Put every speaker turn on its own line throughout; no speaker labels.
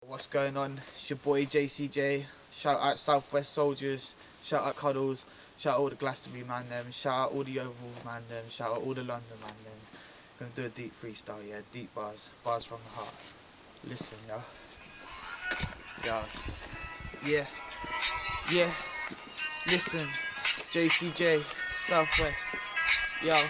What's going on? It's your boy JCJ. Shout out Southwest Soldiers. Shout out Cuddles. Shout out all the Glastonbury man them. Shout out all the Oval man them. Shout out all the London man them. Gonna do a deep freestyle, yeah, deep bars. Bars from the heart. Listen, yo. Yo. Yeah. Yeah. Listen. JCJ. Southwest. Yo.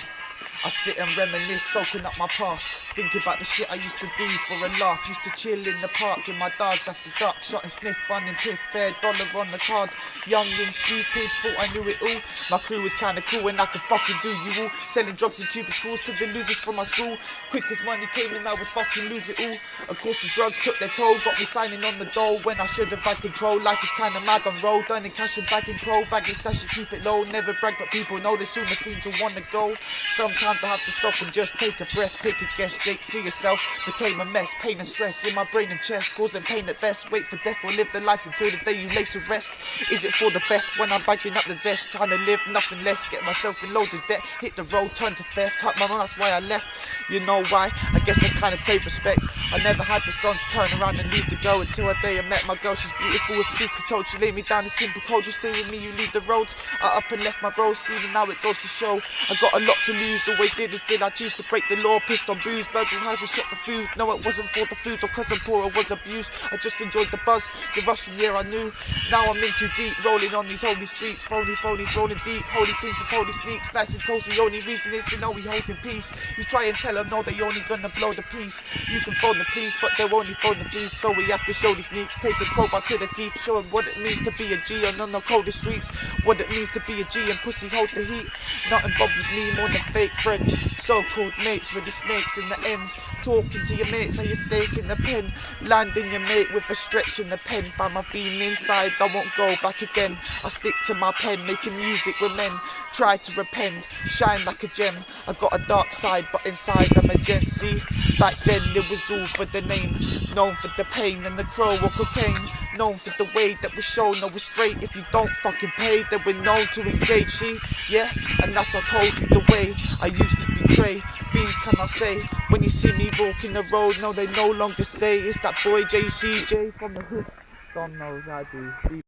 I sit and reminisce, soaking up my past, thinking about the shit I used to do for a laugh. Used to chill in the park with my dogs after dark, shot and sniff, bun and piff, fair dollar on the card. Young and stupid, thought I knew it all. My crew was kinda cool and I could fucking do you all. Selling drugs in cubicles to the losers from my school. Quick as money came in, I would fucking lose it all. Of course the drugs took their toll, got me signing on the dole when I should have had control. Life is kinda mad on road, earning cash and bagging crow, bagging stash and keep it low. Never brag but people know the sooner things will wanna go. Sometimes I have to stop and just take a breath, take a guess. Jake, see yourself, became a mess. Pain and stress in my brain and chest, causing pain at best. Wait for death or live the life until the day you lay to rest. Is it for the best when I'm bagging up the zest, trying to live nothing less, get myself in loads of debt, hit the road, turn to theft, hurt my mum, that's why I left. You know why? I guess I kind of crave respect. I never had the sons turn around and leave the girl until a day I met my girl. She's beautiful if truth be told. She laid me down a simple code. You stay with me, you leave the roads. I up and left my bros, seeing how it goes to show. I got a lot to lose, always did, and still I choose to break the law. Pissed on booze, burgled houses, shot the food. No, it wasn't for the food or cause I'm poor or was abused. I just enjoyed the buzz, the Russian year I knew. Now I'm in too deep, rolling on these holy streets. Phonies rolling deep, holy things and holy sneaks. Nice and cozy, only reason is to know we hold in peace. You try and tell them no, they only gonna blow the piece. You can phone the police, but they'll only phone the police. So we have to show these sneaks, take a crowbar to the teeth, show them what it means to be a G on the coldest streets. What it means to be a G and pussy hold the heat. Nothing bothers me more than fake friends, so-called mates with the snakes in the ends. Talking to your mates, how you stake in the pen, landing your mate with a stretch in the pen. Find my beam inside, I won't go back again. I stick to my pen, making music with men. Try to repent, shine like a gem. I got a dark side, but inside I'm a gent. See, back then it was all for the name, known for the pain and the crow or cocaine, known for the way that we show no restraint. If you don't fucking pay, then we're known to engage. See, yeah, and that's I told you the way I used to betray. Fiends cannot say when you see me walking the road. No, they no longer say it's that boy JCJ from the hood. Don knows I do.